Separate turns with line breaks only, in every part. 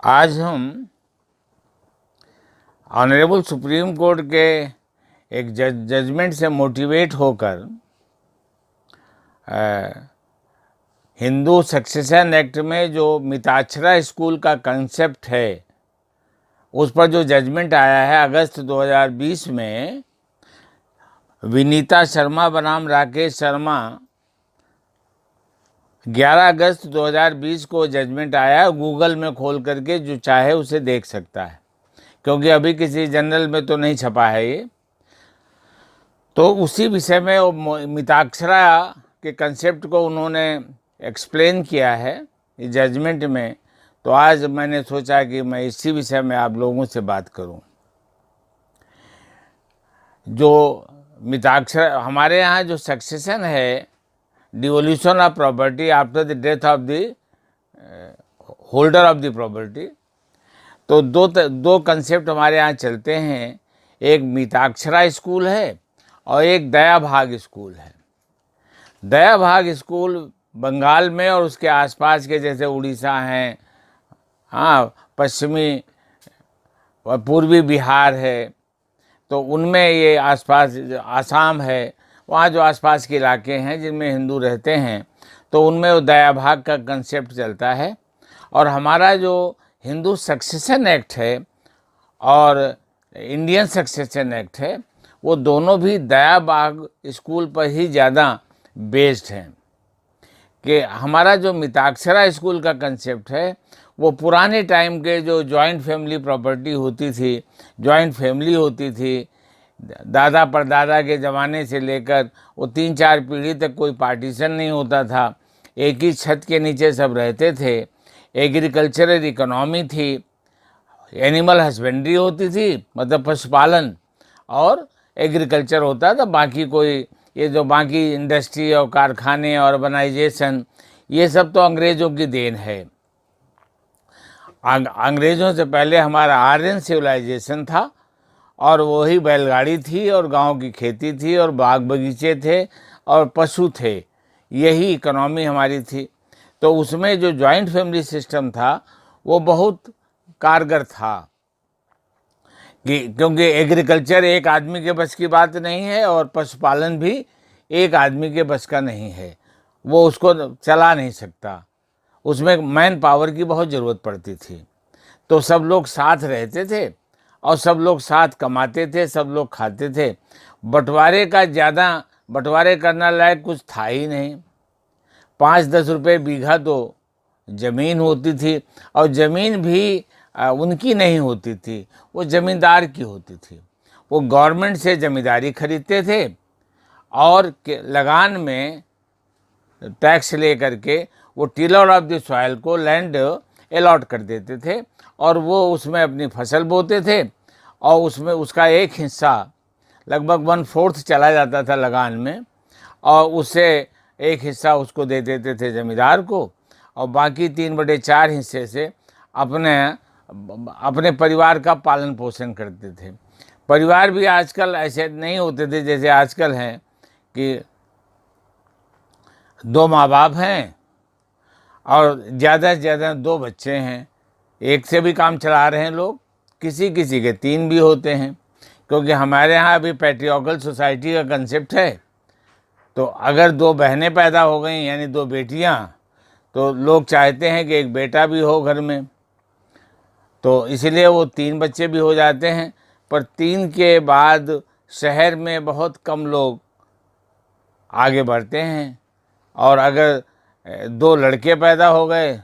आज हम honourable supreme court के एक जजमेंट से मोटिवेट होकर हिंदू सक्सेशन एक्ट में जो मिताक्षरा स्कूल का कंसेप्ट है उस पर जो जजमेंट आया है अगस्त 2020 में, विनीता शर्मा बनाम राकेश शर्मा, 11 अगस्त 2020 को जजमेंट आया। गूगल में खोल करके जो चाहे उसे देख सकता है, क्योंकि अभी किसी जर्नल में तो नहीं छपा है ये। तो उसी विषय में वो मिताक्षरा के कंसेप्ट को उन्होंने एक्सप्लेन किया है इस जजमेंट में। तो आज मैंने सोचा कि मैं इसी विषय में आप लोगों से बात करूं। जो मिताक्षरा, हमारे यहाँ जो सक्सेशन है, devolution of property after the death of the holder of the property, तो दो कंसेप्ट हमारे यहाँ चलते हैं। एक मिताक्षरा स्कूल है और एक दया भाग स्कूल है। दया भाग स्कूल बंगाल में और उसके आसपास के, जैसे उड़ीसा हैं, हाँ, पश्चिमी और पूर्वी बिहार है, तो उनमें ये आसपास, आसाम है, वहाँ जो आसपास के इलाके हैं जिनमें हिंदू रहते हैं, तो उनमें वो दया भाग का कंसेप्ट चलता है। और हमारा जो हिंदू सक्सेशन एक्ट है और इंडियन सक्सेशन एक्ट है, वो दोनों भी दया भाग स्कूल पर ही ज़्यादा बेस्ड हैं। कि हमारा जो मिताक्षरा स्कूल का कंसेप्ट है वो पुराने टाइम के जो जॉइंट फैमिली प्रॉपर्टी होती थी, जॉइंट फैमिली होती थी, दादा परदादा के ज़माने से लेकर वो 3-4 पीढ़ी तक कोई पार्टीशन नहीं होता था, एक ही छत के नीचे सब रहते थे, एग्रीकल्चरल इकोनॉमी थी, एनिमल हस्बेंड्री होती थी, मतलब पशुपालन और एग्रीकल्चर होता था। बाकी कोई ये जो बाकी इंडस्ट्री और कारखाने और अर्बनाइजेशन, ये सब तो अंग्रेज़ों की देन है। अंग्रेज़ों से पहले हमारा आर्यन सिविलाइजेशन था और वही बैलगाड़ी थी और गांव की खेती थी और बाग बगीचे थे और पशु थे, यही इकोनॉमी हमारी थी। तो उसमें जो जॉइंट फैमिली सिस्टम था वो बहुत कारगर था, क्योंकि एग्रीकल्चर एक आदमी के बस की बात नहीं है और पशुपालन भी एक आदमी के बस का नहीं है, वो उसको चला नहीं सकता, उसमें मैन पावर की बहुत ज़रूरत पड़ती थी। तो सब लोग साथ रहते थे और सब लोग साथ कमाते थे, सब लोग खाते थे। बंटवारे का ज़्यादा बंटवारे करने लायक कुछ था ही नहीं। 5-10 रुपये बीघा तो ज़मीन होती थी, और ज़मीन भी उनकी नहीं होती थी, वो ज़मींदार की होती थी। वो गवर्नमेंट से ज़मींदारी खरीदते थे और लगान में टैक्स ले करके वो टिलर ऑफ द सॉइल को लैंड अलॉट कर देते थे और वो उसमें अपनी फसल बोते थे, और उसमें उसका एक हिस्सा लगभग 1/4 चला जाता था लगान में, और उससे एक हिस्सा उसको दे देते थे ज़मींदार को, और बाकी 3/4 हिस्से से अपने परिवार का पालन पोषण करते थे। परिवार भी आजकल ऐसे नहीं होते थे जैसे आजकल हैं कि 2 माँ बाप हैं और ज़्यादा से ज़्यादा 2 बच्चे हैं, एक से भी काम चला रहे हैं लोग, किसी किसी के 3 भी होते हैं। क्योंकि हमारे यहाँ अभी पैट्रियार्कल सोसाइटी का कंसेप्ट है, तो अगर 2 बहनें पैदा हो गई यानी 2 बेटियाँ, तो लोग चाहते हैं कि एक बेटा भी हो घर में, तो इसलिए वो 3 बच्चे भी हो जाते हैं। पर 3 के बाद शहर में बहुत कम लोग आगे बढ़ते हैं, और अगर 2 लड़के पैदा हो गए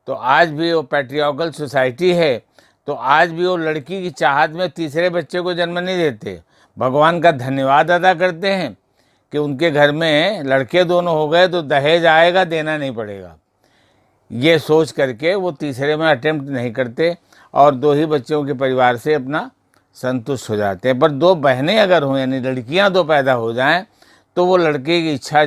तो आज भी वो पैट्रियार्कल सोसाइटी है, तो आज भी वो लड़की की चाहत में तीसरे बच्चे को जन्म नहीं देते। भगवान का धन्यवाद अदा करते हैं कि उनके घर में लड़के दोनों हो गए तो दहेज आएगा, देना नहीं पड़ेगा, ये सोच करके वो तीसरे में अटेम्प्ट नहीं करते और 2 ही बच्चों के परिवार से अपना संतुष्ट हो जाते हैं। पर 2 बहनें अगर हों यानी लड़कियां 2 पैदा हो जाएं तो वो लड़के की इच्छा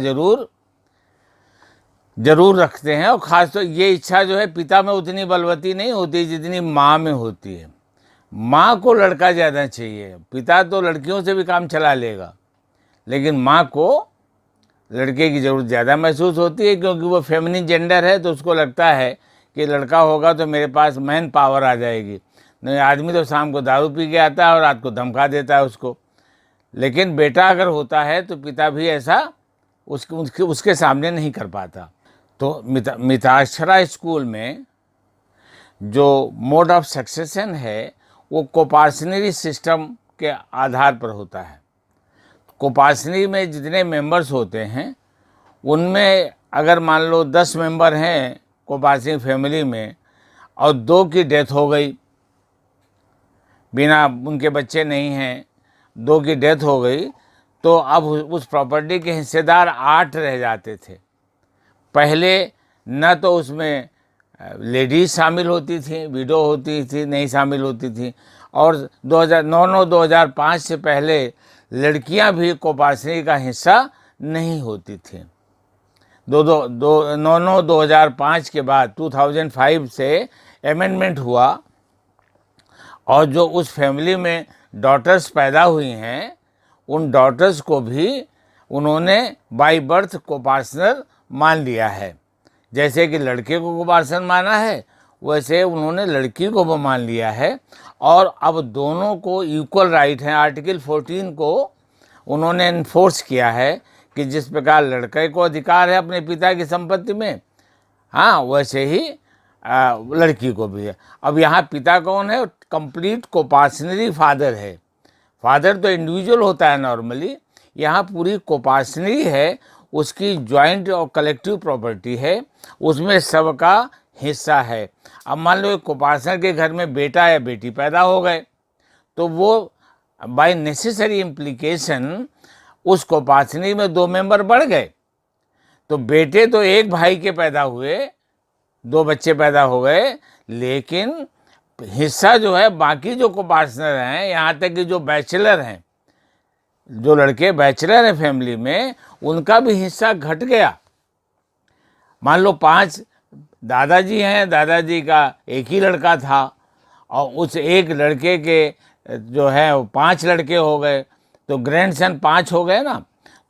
जरूर रखते हैं, और ख़ास तो ये इच्छा जो है पिता में उतनी बलवती नहीं होती जितनी माँ में होती है। माँ को लड़का ज़्यादा चाहिए, पिता तो लड़कियों से भी काम चला लेगा, लेकिन माँ को लड़के की ज़रूरत ज़्यादा महसूस होती है, क्योंकि वो फेमिनिन जेंडर है, तो उसको लगता है कि लड़का होगा तो मेरे पास मैन पावर आ जाएगी, नहीं आदमी तो शाम को दारू पी के आता है और रात को धमका देता है उसको। लेकिन बेटा अगर होता है तो पिता भी ऐसा उसके सामने नहीं कर पाता। तो मिताक्षरा स्कूल में जो मोड ऑफ सक्सेशन है वो कोपार्सनरी सिस्टम के आधार पर होता है। कोपार्सनरी में जितने मेंबर्स होते हैं उनमें अगर मान लो 10 मेंबर हैं कोपार्सनरी फैमिली में और 2 की डेथ हो गई, बिना उनके बच्चे नहीं हैं, 2 की डेथ हो गई, तो अब उस प्रॉपर्टी के हिस्सेदार 8 रह जाते थे। पहले न तो उसमें लेडीज शामिल होती थी, विडो होती थी, नहीं शामिल होती थी, और 2005 से पहले लड़कियां भी कोपार्सनरी का हिस्सा नहीं होती थी। 2005 के बाद 2005 से अमेंडमेंट हुआ और जो उस फैमिली में डॉटर्स पैदा हुई हैं उन डॉटर्स को भी उन्होंने बाय बर्थ कोपार्सनर मान लिया है। जैसे कि लड़के को कोपार्सनर माना है वैसे उन्होंने लड़की को भी मान लिया है, और अब दोनों को इक्वल राइट हैं। आर्टिकल 14 को उन्होंने इन्फोर्स किया है कि जिस प्रकार लड़के को अधिकार है अपने पिता की संपत्ति में, हाँ वैसे ही लड़की को भी है। अब यहाँ पिता कौन है? कंप्लीट कोपार्सनरी फादर है। फादर तो इंडिविजुअल होता है नॉर्मली, यहाँ पूरी कोपार्सनरी है, उसकी जॉइंट और कलेक्टिव प्रॉपर्टी है, उसमें सबका हिस्सा है। अब मान लो कोपार्सनर के घर में बेटा या बेटी पैदा हो गए तो वो बाय नेसेसरी इम्प्लीकेशन उस कोपार्सनरी में 2 मेंबर बढ़ गए। तो बेटे तो एक भाई के पैदा हुए, 2 बच्चे पैदा हो गए, लेकिन हिस्सा जो है बाकी जो कोपार्सनर हैं, यहाँ तक कि जो बैचलर हैं, जो लड़के बैचलर हैं फैमिली में, उनका भी हिस्सा घट गया। मान लो 5 दादाजी हैं, दादाजी का एक ही लड़का था और उस एक लड़के के जो है 5 लड़के हो गए, तो ग्रैंडसन 5 हो गए ना।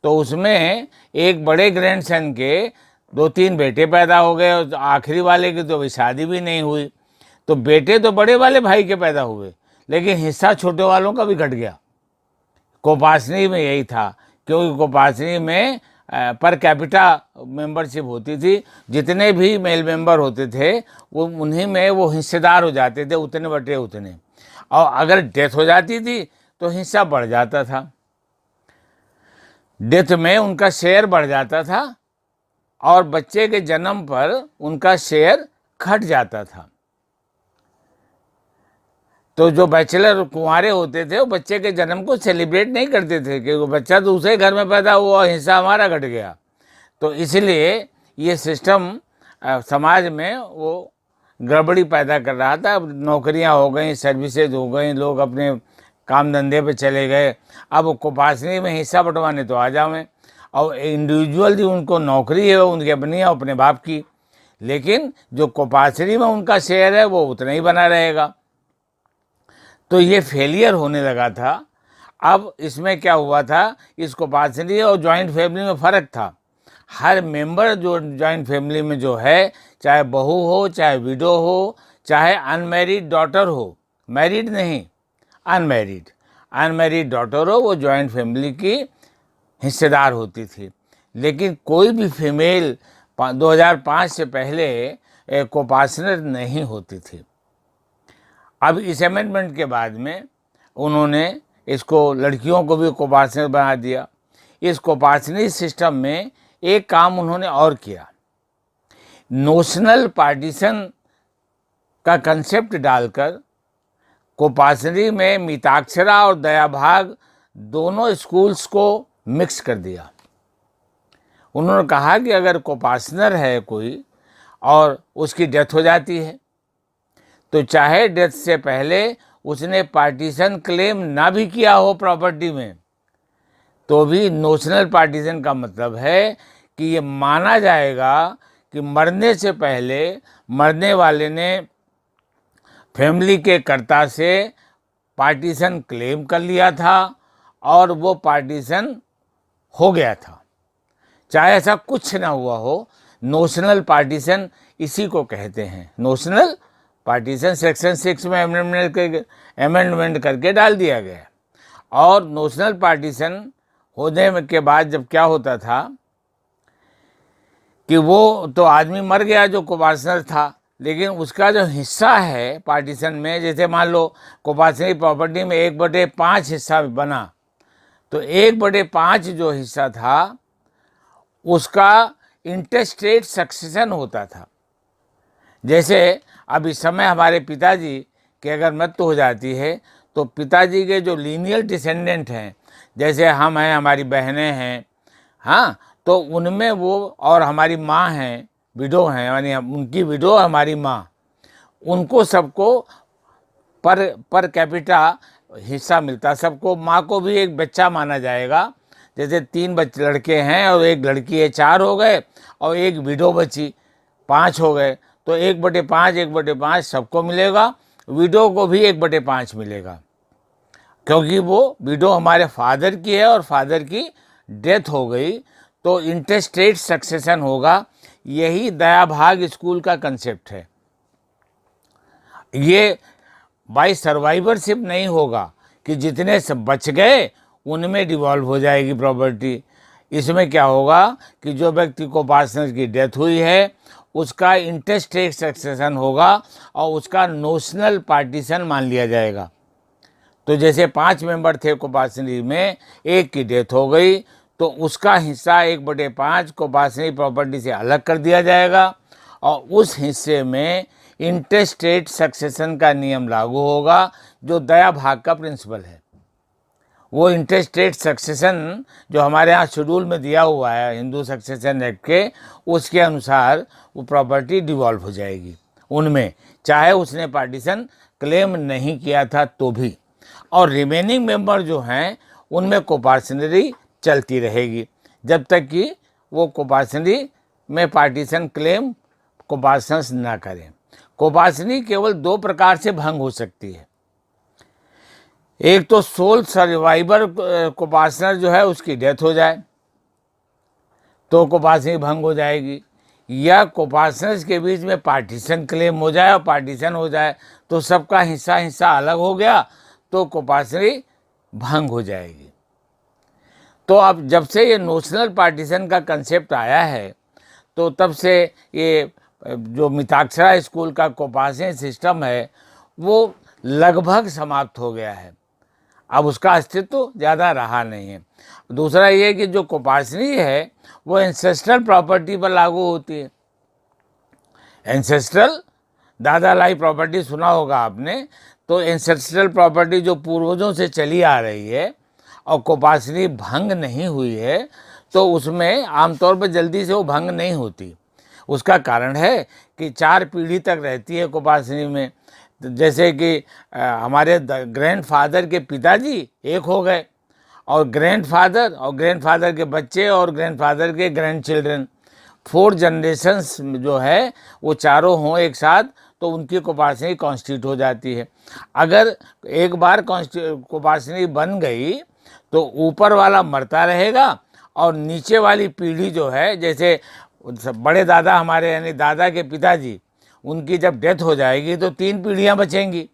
तो उसमें एक बड़े ग्रैंडसन के 2-3 बेटे पैदा हो गए और आखिरी वाले की तो अभी शादी भी नहीं हुई। तो बेटे तो बड़े वाले भाई के पैदा हुए लेकिन हिस्सा छोटे वालों का भी घट गया। कोपार्सनरी में यही था, क्योंकि कोपार्सनरी में पर कैपिटा मेंबरशिप होती थी, जितने भी मेल मेंबर होते थे वो उन्हीं में वो हिस्सेदार हो जाते थे, उतने बटे उतने, और अगर डेथ हो जाती थी तो हिस्सा बढ़ जाता था। डेथ में उनका शेयर बढ़ जाता था और बच्चे के जन्म पर उनका शेयर घट जाता था। तो जो बैचलर कुंवारे होते थे वो बच्चे के जन्म को सेलिब्रेट नहीं करते थे, क्योंकि बच्चा दूसरे घर में पैदा हुआ और हिस्सा हमारा घट गया। तो इसलिए ये सिस्टम समाज में वो गड़बड़ी पैदा कर रहा था। अब नौकरियां हो गई, सर्विसेज हो गई, लोग अपने काम धंधे पे चले गए, अब कोपार्सनरी में हिस्सा बंटवाने तो आ जावें, और इंडिविजुअल जो उनको नौकरी है वो उनकी अपनी है, अपने बाप की, लेकिन जो कोपार्सनरी में उनका शेयर है वो उतना ही बना रहेगा। तो ये फेलियर होने लगा था। अब इसमें क्या हुआ था, इस कोपार्सनरी और जॉइंट फैमिली में फ़र्क था। हर मेंबर जो जॉइंट फैमिली में जो है, चाहे बहू हो, चाहे विडो हो, चाहे अनमैरिड डॉटर हो, मैरिड नहीं अनमैरिड डॉटर हो, वो जॉइंट फैमिली की हिस्सेदार होती थी। लेकिन कोई भी फीमेल 2005 से पहले कोपार्सनर नहीं होती थी। अब इस अमेंडमेंट के बाद में उन्होंने इसको लड़कियों को भी कोपार्सनर बना दिया। इस कोपार्सनरी सिस्टम में एक काम उन्होंने और किया, नोशनल पार्टीशन का कंसेप्ट डालकर कोपार्सनरी में मिताक्षरा और दयाभाग दोनों स्कूल्स को मिक्स कर दिया। उन्होंने कहा कि अगर कोपार्सनर है कोई और उसकी डेथ हो जाती है तो चाहे डेथ से पहले उसने पार्टीशन क्लेम ना भी किया हो प्रॉपर्टी में, तो भी नोशनल पार्टीशन का मतलब है कि ये माना जाएगा कि मरने से पहले मरने वाले ने फैमिली के कर्ता से पार्टीशन क्लेम कर लिया था और वो पार्टीशन हो गया था। चाहे ऐसा कुछ ना हुआ हो, नोशनल पार्टीशन इसी को कहते हैं नोशनल पार्टीशन। सेक्शन 6 में अमेंडमेंट करके डाल दिया गया। और नोशनल पार्टीशन होने के बाद जब क्या होता था कि वो तो आदमी मर गया जो कोपार्सनर था, लेकिन उसका जो हिस्सा है पार्टीशन में, जैसे मान लो कोपार्सनरी प्रॉपर्टी में 1/5 हिस्सा बना, तो 1/5 जो हिस्सा था उसका इंटरस्टेट सक्सेशन होता था। जैसे अब इस समय हमारे पिताजी की अगर मृत्यु हो जाती है तो पिताजी के जो लीनियल डिसेंडेंट हैं, जैसे हम हैं, हमारी बहनें हैं, हाँ, तो उनमें वो और हमारी माँ हैं, विडो हैं, यानी उनकी विडो हमारी माँ, उनको सबको पर कैपिटा हिस्सा मिलता। सबको, माँ को भी एक बच्चा माना जाएगा। जैसे 3 लड़के हैं और 1 लड़की है, 4 हो गए, और 1 विडो बची, 5 हो गए। तो 1/5 सबको मिलेगा, विडो को भी 1/5 मिलेगा, क्योंकि वो विडो हमारे फादर की है और फादर की डेथ हो गई तो इंटरस्टेट सक्सेशन होगा। यही दया भाग स्कूल का कंसेप्ट है। ये बाय सर्वाइवरशिप नहीं होगा कि जितने सब बच गए उनमें डिवॉल्व हो जाएगी प्रॉपर्टी। इसमें क्या होगा कि जो व्यक्ति को पार्टनर की डेथ हुई है उसका इंटरस्टेट सक्सेशन होगा और उसका नोशनल पार्टीशन मान लिया जाएगा। तो जैसे 5 मेंबर थे कोपार्सनरी में, 1 की डेथ हो गई तो उसका हिस्सा 1/5 कोपार्सनरी प्रॉपर्टी से अलग कर दिया जाएगा और उस हिस्से में इंटरस्टेट सक्सेशन का नियम लागू होगा, जो दया भाग का प्रिंसिपल है। वो इंटरस्टेट सक्सेशन जो हमारे यहाँ शेड्यूल में दिया हुआ है हिंदू सक्सेशन एक्ट के, उसके अनुसार वो प्रॉपर्टी डिवॉल्व हो जाएगी उनमें, चाहे उसने पार्टीशन क्लेम नहीं किया था तो भी। और रिमेनिंग मेंबर जो हैं उनमें कोपार्सनरी चलती रहेगी जब तक कि वो कोपार्सनरी में पार्टीशन क्लेम कोपार्सनर्स ना करें। कोपार्सनरी केवल 2 प्रकार से भंग हो सकती है। एक तो सोल सर्वाइवर कोपार्सनर जो है उसकी डेथ हो जाए तो कोपार्सनरी भंग हो जाएगी, या कोपार्सनर्स के बीच में पार्टीशन क्लेम हो जाए और पार्टीशन हो जाए तो सबका हिस्सा अलग हो गया तो कोपार्सनरी भंग हो जाएगी। तो अब जब से ये नोशनल पार्टीशन का कंसेप्ट आया है तो तब से ये जो मिताक्षरा स्कूल का कोपार्सनरी सिस्टम है वो लगभग समाप्त हो गया है। अब उसका अस्तित्व ज़्यादा रहा नहीं है। दूसरा ये कि जो कोपार्सनरी है वो एंसेस्ट्रल प्रॉपर्टी पर लागू होती है। एंसेस्ट्रल दादा लाई प्रॉपर्टी सुना होगा आपने, तो एंसेस्ट्रल प्रॉपर्टी जो पूर्वजों से चली आ रही है और कोपार्सनरी भंग नहीं हुई है तो उसमें आमतौर पर जल्दी से वो भंग नहीं होती। उसका कारण है कि 4 पीढ़ी तक रहती है कोपार्सनरी में। जैसे कि हमारे ग्रैंडफादर के पिताजी एक हो गए और ग्रैंडफादर के बच्चे और ग्रैंडफादर के ग्रैंडचिल्ड्रन, 4 जनरेशन्स जो है वो चारों हों एक साथ तो उनकी कोपार्सनरी कॉन्स्टिट्यूट हो जाती है। अगर एक बार कोपार्सनरी बन गई तो ऊपर वाला मरता रहेगा और नीचे वाली पीढ़ी जो है, जैसे बड़े दादा हमारे यानी दादा के पिताजी, उनकी जब डेथ हो जाएगी तो 3 पीढ़ियां बचेंगी।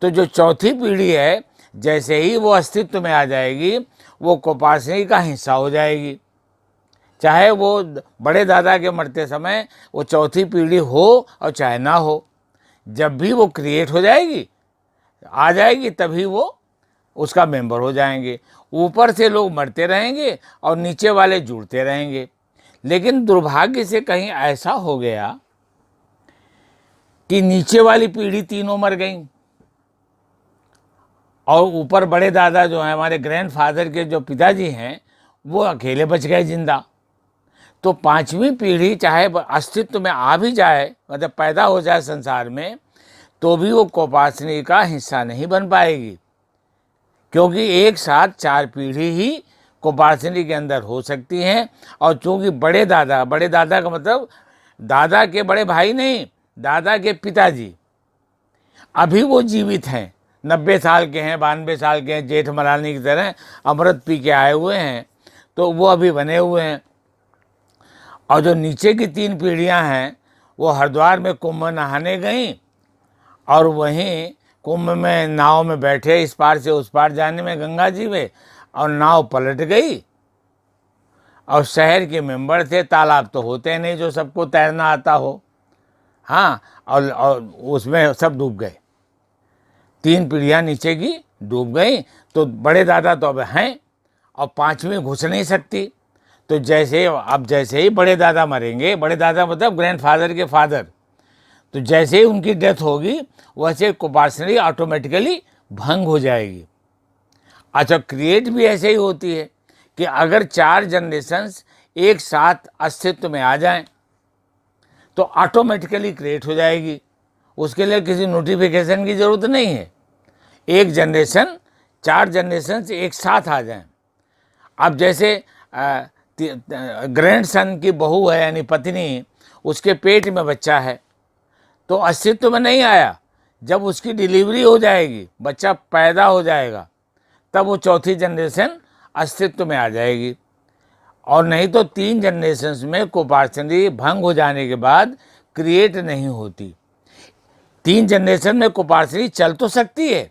तो जो चौथी पीढ़ी है जैसे ही वो अस्तित्व में आ जाएगी वो कोपार्सनरी का हिस्सा हो जाएगी, चाहे वो बड़े दादा के मरते समय वो चौथी पीढ़ी हो और चाहे ना हो। जब भी वो क्रिएट हो जाएगी, आ जाएगी, तभी वो उसका मेंबर हो जाएंगे। ऊपर से लोग मरते रहेंगे और नीचे वाले जुड़ते रहेंगे। लेकिन दुर्भाग्य से कहीं ऐसा हो गया कि नीचे वाली पीढ़ी तीनों मर गई और ऊपर बड़े दादा जो हैं हमारे ग्रैंडफादर के जो पिताजी हैं वो अकेले बच गए जिंदा। तो 5वीं पीढ़ी चाहे अस्तित्व में आ भी जाए, मतलब पैदा हो जाए संसार में, तो भी वो कोपार्सनरी का हिस्सा नहीं बन पाएगी, क्योंकि एक साथ 4 पीढ़ी ही कोपार्सनरी के अंदर हो सकती हैं। और चूँकि बड़े दादा का मतलब दादा के बड़े भाई नहीं, दादा के पिताजी अभी वो जीवित हैं, 90 साल के हैं, 92 साल के हैं, जेठ मलानी की तरह अमृत पी के आए हुए हैं, तो वो अभी बने हुए हैं। और जो नीचे की 3 पीढ़ियां हैं वो हरिद्वार में कुंभ में नहाने गई और वहीं कुंभ में नाव में बैठे इस पार से उस पार जाने में गंगा जी में, और नाव पलट गई और शहर के मेंबर थे, तालाब तो होते नहीं जो सबको तैरना आता हो, हाँ, और उसमें सब डूब गए। 3 पीढ़ियाँ नीचे की डूब गई। तो बड़े दादा तो अब हैं और 5वीं घुस नहीं सकती। तो जैसे ही बड़े दादा मरेंगे, बड़े दादा मतलब ग्रैंडफादर के फादर, तो जैसे ही उनकी डेथ होगी वैसे कोपार्सनरी ऑटोमेटिकली भंग हो जाएगी। अच्छा, क्रिएट भी ऐसे ही होती है कि अगर 4 जनरेशन्स एक साथ अस्तित्व में आ जाएं तो ऑटोमेटिकली क्रिएट हो जाएगी। उसके लिए किसी नोटिफिकेशन की ज़रूरत नहीं है। एक जनरेशन 4 जनरेशन एक साथ आ जाएं। अब जैसे ग्रैंड सन की बहू है यानी पत्नी, उसके पेट में बच्चा है तो अस्तित्व में नहीं आया। जब उसकी डिलीवरी हो जाएगी, बच्चा पैदा हो जाएगा, तब वो 4थी जनरेशन अस्तित्व में आ जाएगी। और नहीं तो 3 जनरेशन्स में कोपार्सनरी भंग हो जाने के बाद क्रिएट नहीं होती। 3 जनरेशन में कोपार्सनरी चल तो सकती है,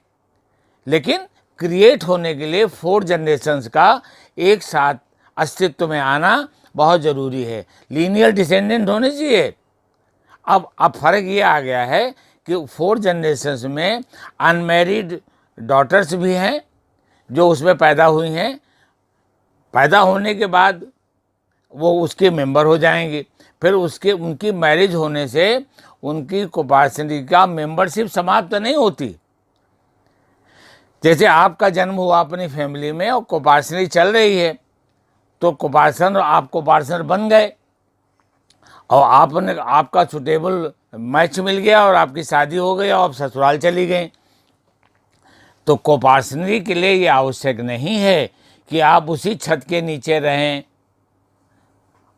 लेकिन क्रिएट होने के लिए 4 जनरेशन्स का एक साथ अस्तित्व में आना बहुत ज़रूरी है। लीनियर डिसेंडेंट होने चाहिए। अब फर्क ये आ गया है कि 4 जनरेशन्स में अनमैरिड डॉटर्स भी हैं जो उसमें पैदा हुई हैं। पैदा होने के बाद वो उसके मेंबर हो जाएंगे। फिर उनकी मैरिज होने से उनकी कोपार्सनरी का मेंबरशिप समाप्त नहीं होती। जैसे आपका जन्म हुआ अपनी फैमिली में और कोपार्सनरी चल रही है, तो आप कोपार्सनर बन गए और आपका सुटेबल मैच मिल गया और आपकी शादी हो गई और आप ससुराल चली गई। तो कोपार्सनरी के लिए ये आवश्यक नहीं है कि आप उसी छत के नीचे रहें।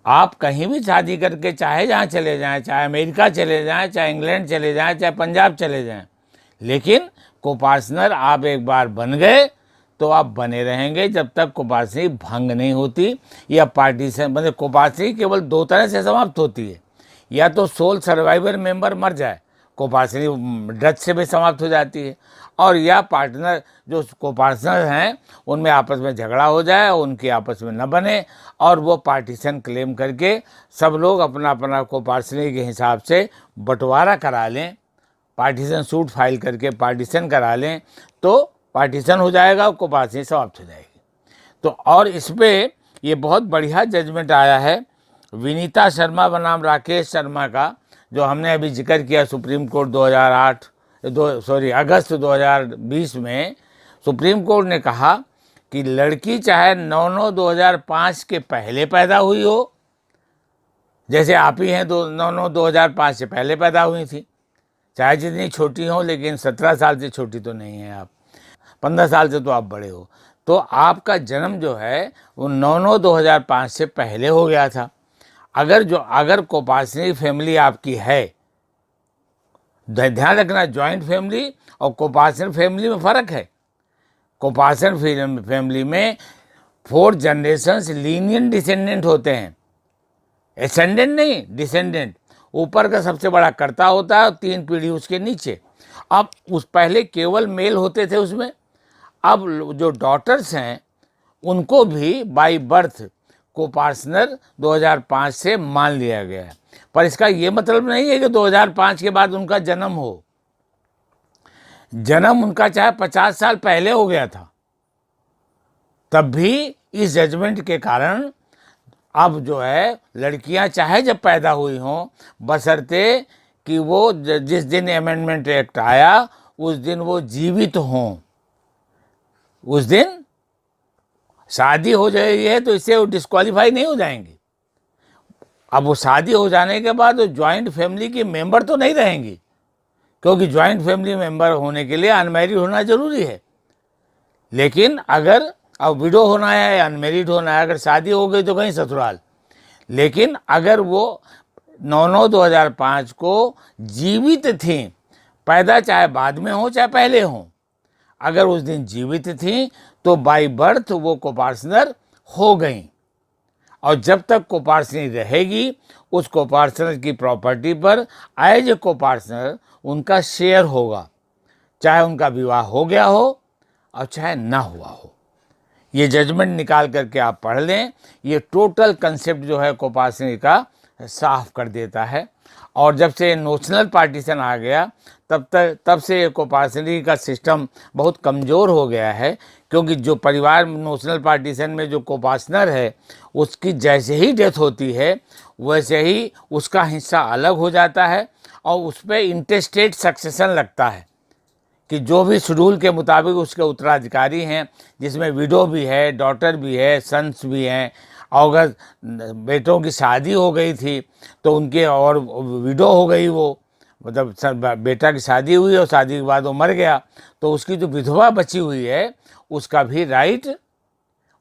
आप कहीं भी शादी करके चाहे जहाँ चले जाएं, चाहे अमेरिका चले जाएं, चाहे इंग्लैंड चले जाएं, चाहे पंजाब चले जाएं, लेकिन कोपार्सनर आप एक बार बन गए तो आप बने रहेंगे जब तक कोपार्सनरी भंग नहीं होती या पार्टीशन। मतलब कोपार्सनरी केवल 2 तरह से समाप्त होती है, या तो सोल सर्वाइवर मेंबर मर जाए, कोपार्सनरी डेथ से भी समाप्त हो जाती है, और या पार्टनर जो कोपार्सनर हैं उनमें आपस में झगड़ा हो जाए, उनके आपस में न बने और वो पार्टीशन क्लेम करके सब लोग अपना अपना कोपार्सनरी के हिसाब से बंटवारा करा लें, पार्टीशन सूट फाइल करके पार्टीशन करा लें, तो पार्टीशन हो जाएगा, कोपार्सनरी समाप्त हो जाएगी। तो और इस पर ये बहुत बढ़िया जजमेंट आया है विनीता शर्मा बनाम राकेश शर्मा का, जो हमने अभी जिक्र किया। सुप्रीम कोर्ट अगस्त 2020 में सुप्रीम कोर्ट ने कहा कि लड़की चाहे 9/9/2005 के पहले पैदा हुई हो, जैसे आप ही हैं 9/9/2005 से पहले पैदा हुई थी, चाहे जितनी छोटी हो, लेकिन 17 साल से छोटी तो नहीं है आप, 15 साल से तो आप बड़े हो, तो आपका जन्म जो है वो 9/9/2005 से पहले हो गया था। अगर कोपार्सनरी फैमिली आपकी है, ध्यान रखना, जॉइंट फैमिली और कोपार्सनरी फैमिली में फ़र्क है। कोपार्सनरी फैमिली में 4 जनरेशन्स लीनियर डिसेंडेंट होते हैं, एसेंडेंट नहीं, डिसेंडेंट। ऊपर का सबसे बड़ा कर्ता होता है और 3 पीढ़ी उसके नीचे। अब पहले केवल मेल होते थे उसमें, अब जो डॉटर्स हैं उनको भी बाय बर्थ कोपार्सनर 2005 से मान लिया गया है। पर इसका ये मतलब नहीं है कि 2005 के बाद उनका जन्म हो। जन्म उनका चाहे 50 साल पहले हो गया था, तब भी इस जजमेंट के कारण अब जो है लड़कियां चाहे जब पैदा हुई हों, बशर्ते कि वो जिस दिन अमेंडमेंट एक्ट आया उस दिन वो जीवित हों, उस दिन शादी हो जाएगी है तो इससे वो डिस्क्वालीफाई नहीं हो जाएंगी। अब वो शादी हो जाने के बाद वो ज्वाइंट फैमिली की मेंबर तो नहीं रहेंगी, क्योंकि ज्वाइंट फैमिली मेंबर होने के लिए अनमैरिड होना जरूरी है। लेकिन अगर अब विडो होना है या अनमैरिड होना है, अगर शादी हो गई तो कहीं ससुराल। लेकिन अगर वो 9/9/2005 को जीवित थी, पैदा चाहे बाद में हो चाहे पहले हो, अगर उस दिन जीवित थी तो बाय बर्थ वो कोपार्सनर हो गई। और जब तक कोपार्सनरी रहेगी उस कोपार्सनर की प्रॉपर्टी पर एज ए कोपार्सनर उनका शेयर होगा, चाहे उनका विवाह हो गया हो और चाहे ना हुआ हो। ये जजमेंट निकाल करके आप पढ़ लें, ये टोटल कंसेप्ट जो है कोपार्सनरी का साफ कर देता है। और जब से नोशनल पार्टीशन आ गया तब से कोपार्सनरी का सिस्टम बहुत कमज़ोर हो गया है, क्योंकि जो परिवार नोशनल पार्टीशन में जो कोपार्सनर है उसकी जैसे ही डेथ होती है वैसे ही उसका हिस्सा अलग हो जाता है और उस पर इंटेस्टेट सक्सेशन लगता है कि जो भी शेड्यूल के मुताबिक उसके उत्तराधिकारी हैं, जिसमें विडो भी है, डॉटर भी है, सन्स भी हैं। और अगर बेटों की शादी हो गई थी तो उनके और विडो हो गई, वो मतलब बेटा की शादी हुई और शादी के बाद वो मर गया तो उसकी जो विधवा बची हुई है उसका भी राइट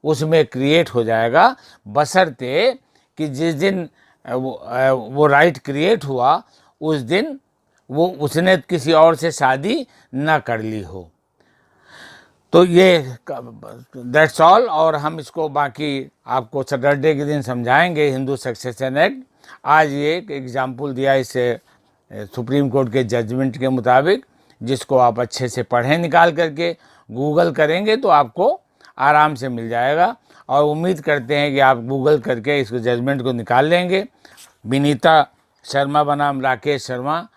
उसमें क्रिएट हो जाएगा, बशर्ते कि जिस दिन वो राइट क्रिएट हुआ उस दिन वो उसने किसी और से शादी ना कर ली हो। तो ये दैट्स ऑल। और हम इसको बाकी आपको सैटरडे के दिन समझाएंगे, हिंदू सक्सेशन एक्ट। आज ये एक एग्जाम्पल दिया इससे सुप्रीम कोर्ट के जजमेंट के मुताबिक, जिसको आप अच्छे से पढ़ें, निकाल करके गूगल करेंगे तो आपको आराम से मिल जाएगा। और उम्मीद करते हैं कि आप गूगल करके इस जजमेंट को निकाल लेंगे। विनीता शर्मा बनाम राकेश शर्मा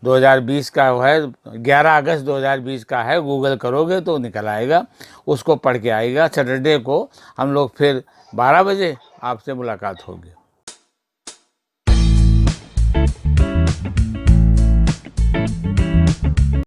2020 का है, 11 अगस्त 2020 का है। गूगल करोगे तो निकल आएगा, उसको पढ़ के आएगा। सैटरडे को हम लोग फिर 12 बजे आपसे मुलाकात होगी।